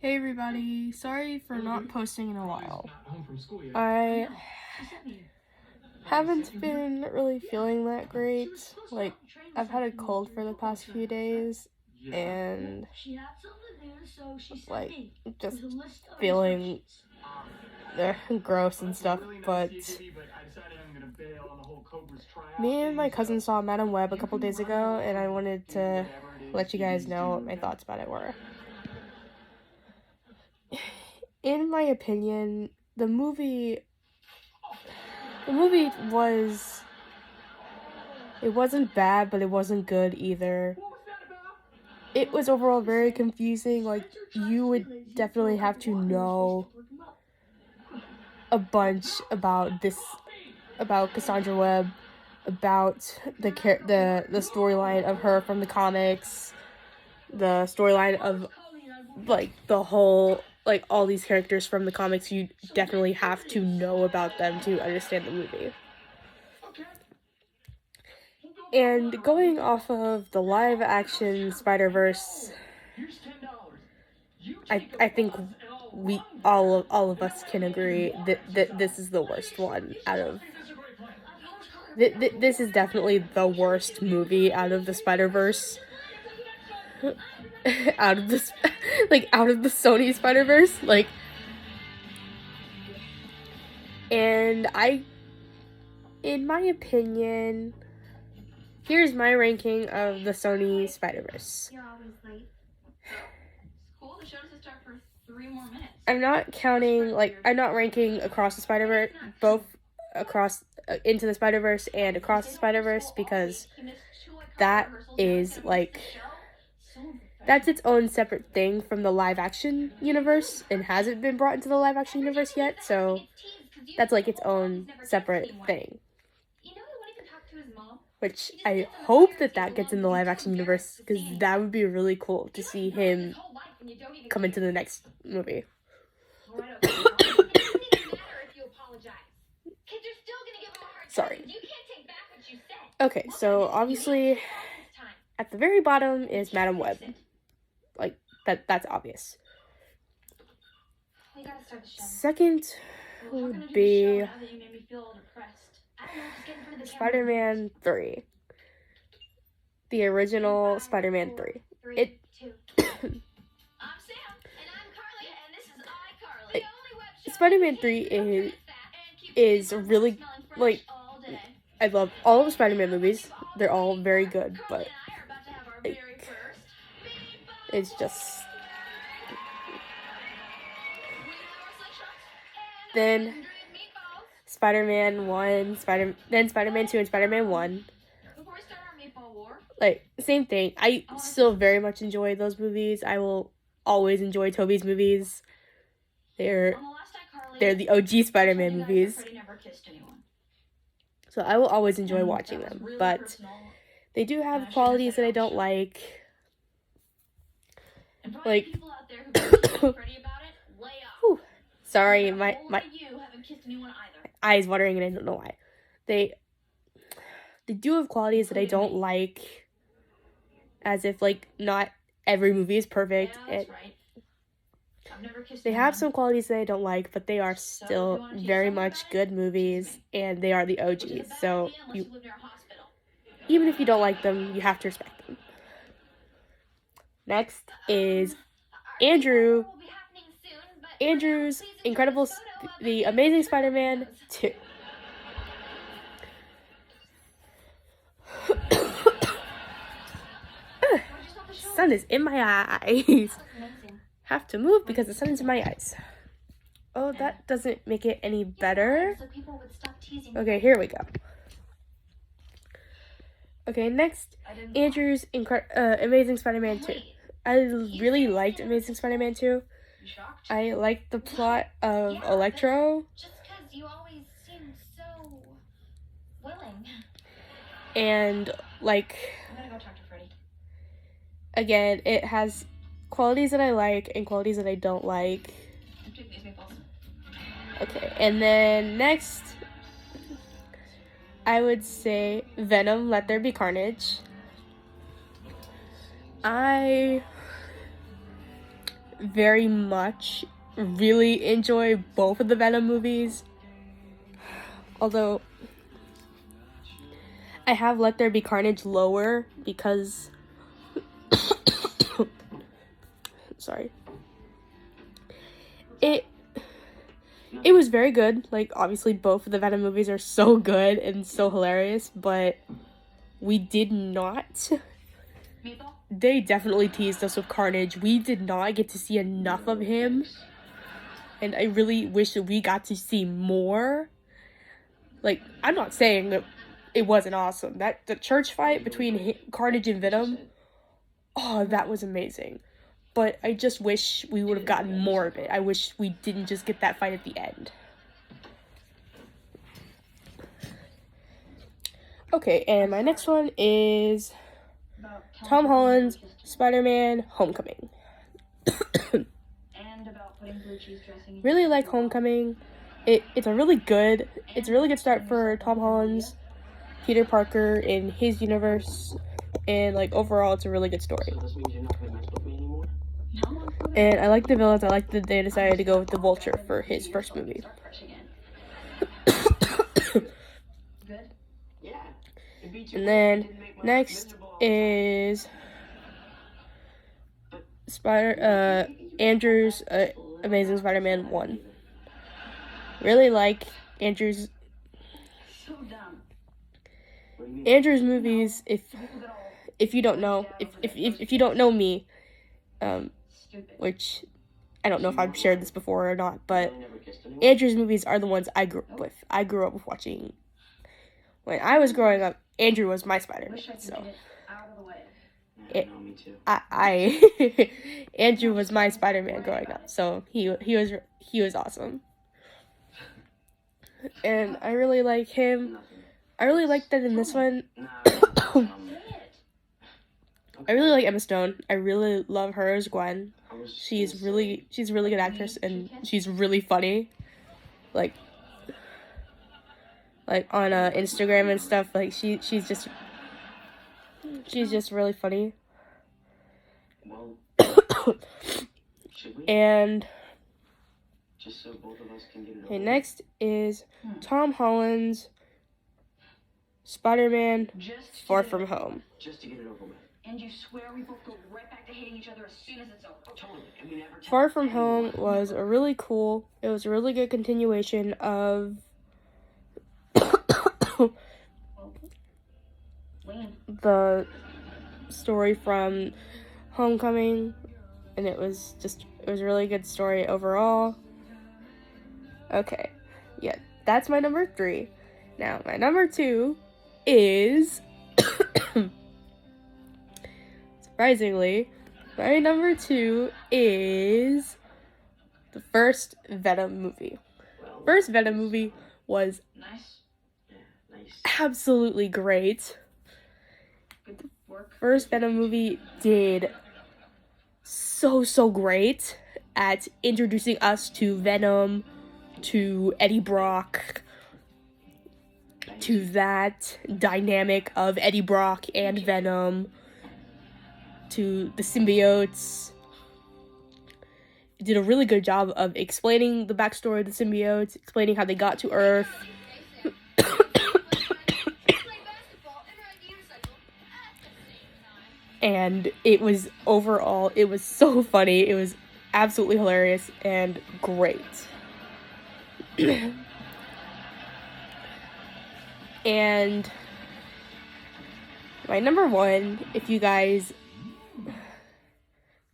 Hey everybody, sorry for not posting in a while. I haven't been really feeling that great. Like, I've had a cold for the past few days, and like, just feeling gross and stuff, but me and my cousin saw Madam Web a couple days ago, and I wanted to let you guys know what my thoughts about it were. In my opinion, the movie was, it wasn't bad, but it wasn't good either. It was overall very confusing. Like, you would definitely have to know a bunch about Cassandra Webb, about the storyline of her from the comics, the storyline of like the whole, like, all these characters from the comics. You definitely have to know about them to understand the movie. And going off of the live action Spider-Verse, I think we all of us can agree that this is the worst one out of this is definitely the worst movie out of the Spider-Verse. out of the Sony Spider-Verse, and in my opinion, here's my ranking of the Sony Spider-Verse. You're always late. School, the show doesn't start for 3 more minutes. I'm not ranking Across the Spider-Verse, both across Into the Spider-Verse and Across the Spider-Verse, because that is that's its own separate thing from the live action universe and hasn't been brought into the live action universe yet, so that's like its own separate thing. Which I hope that gets in the live action universe, because that would be really cool to see him come into the next movie. Sorry. Okay, so obviously at the very bottom is Madam Web. Like, that's obvious. Second would be Spider-Man 3. The original Spider-Man 3. Spider-Man 3 is really, like, I love all of the Spider-Man movies. They're all very good, but like, it's just... Then Spider-Man 1, then Spider-Man 2 and Spider-Man 1. Like, same thing. I still very much enjoy those movies. I will always enjoy Tobey's movies. They're the OG Spider-Man movies. So I will always enjoy watching them. But they do have qualities that I don't like. Like, sorry, my eyes watering and I don't know why. They do have qualities that I don't like, as if, like, not every movie is perfect. They have some qualities that I don't like, but they are still very much good movies, and they are the OGs. So even if you don't like them, you have to respect them. Next is Andrew's The Amazing Spider-Man 2. Sun is in my eyes. Have to move because the sun is in my eyes. Oh, that doesn't make it any better. Okay, here we go. Okay, next, Andrew's Amazing Spider-Man 2. I really liked Amazing Spider-Man 2. I liked the plot of Electro. Just because you always seem so willing. And, like, I'm gonna go talk to Freddy. Again, it has qualities that I like and qualities that I don't like. Okay, and then next, I would say Venom, Let There Be Carnage. very much really enjoy both of the Venom movies. Although I have Let There Be Carnage lower because sorry. It was very good. Like, obviously both of the Venom movies are so good and so hilarious, but we did not. They definitely teased us with Carnage. We did not get to see enough of him. And I really wish that we got to see more. Like, I'm not saying that it wasn't awesome. The church fight between Carnage and Venom, oh, that was amazing. But I just wish we would have gotten more of it. I wish we didn't just get that fight at the end. Okay, and my next one is Tom Holland's Spider-Man Homecoming. Really like Homecoming. It's a really good start for Tom Holland's Peter Parker in his universe, and like overall it's a really good story. And I like the villains. I like that they decided to go with the Vulture for his first movie. And then next is Andrew's Amazing Spider-Man 1. Really like Andrew's movies. If you don't know, if you don't know me, which I don't know if I've shared this before or not, but Andrew's movies are the ones I grew up with. I grew up with watching. When I was growing up, Andrew was my Spider-Man, so Andrew was my Spider-Man growing up, so he was awesome, and I really like him. I really like that in this one. I really like Emma Stone. I really love her as Gwen. She's a really good actress, and she's really funny. Like on Instagram and stuff. Like she's just really funny. And okay, next is Tom Holland's Spider-Man Far From Home. And you swear we both go right back to hating each other as soon as it's over. Totally. Far From Home was a really cool. It was a really good continuation of the story from Homecoming, and it was a really good story overall. Okay, yeah, that's my number 3. Now my number 2 is surprisingly, my number 2 is the first Venom movie. First Venom movie was absolutely great. First Venom movie did so great at introducing us to Venom, to Eddie Brock, to that dynamic of Eddie Brock and Venom, to the symbiotes. It did a really good job of explaining the backstory of the symbiotes, explaining how they got to Earth. And it was so funny. It was absolutely hilarious and great. And my number 1, if you guys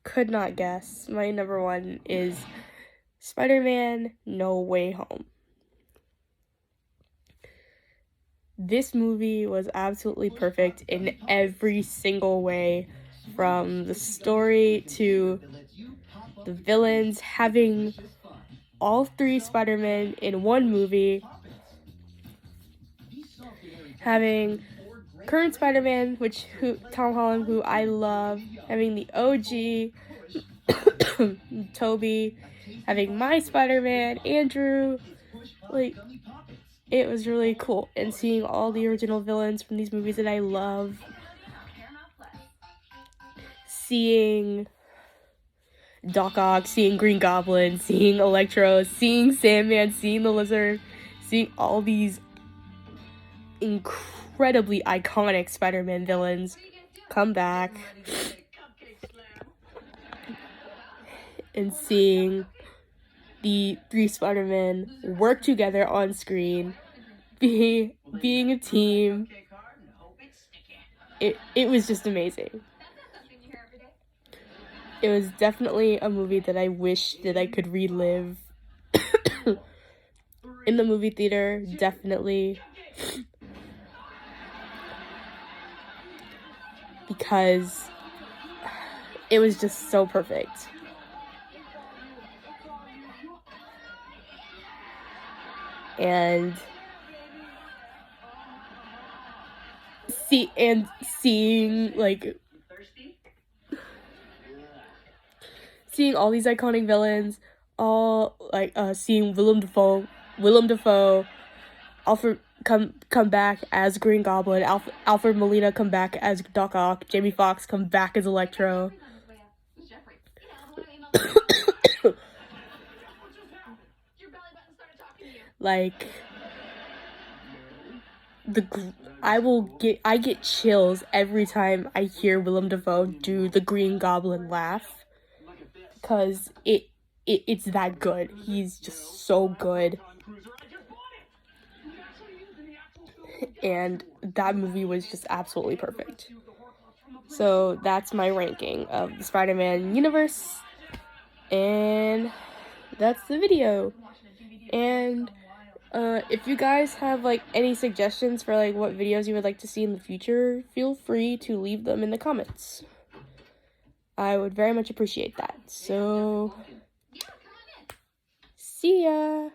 could not guess, my number 1 is Spider-Man No Way Home. This movie was absolutely perfect in every single way, from the story to the villains, having all 3 Spider-Men in one movie, having current Spider-Man, Tom Holland, who I love, having the OG Toby, having my Spider-Man Andrew. Like, it was really cool, and seeing all the original villains from these movies that I love, seeing Doc Ock, seeing Green Goblin, seeing Electro, seeing Sandman, seeing the Lizard, seeing all these incredibly iconic Spider-Man villains come back, and seeing the 3 Spider-Men work together on screen, being a team. It was just amazing. It was definitely a movie that I wish that I could relive in the movie theater, definitely. Because it was just so perfect. And seeing all these iconic villains, all like seeing Willem Dafoe, Alfred come back as Green Goblin, Alfred Molina come back as Doc Ock, Jamie Foxx come back as Electro. Like, I get chills every time I hear Willem Dafoe do the Green Goblin laugh, because it's that good. He's just so good. And that movie was just absolutely perfect. So that's my ranking of the Spider-Man universe. And that's the video. And if you guys have like any suggestions for like what videos you would like to see in the future, feel free to leave them in the comments. I would very much appreciate that. So, see ya!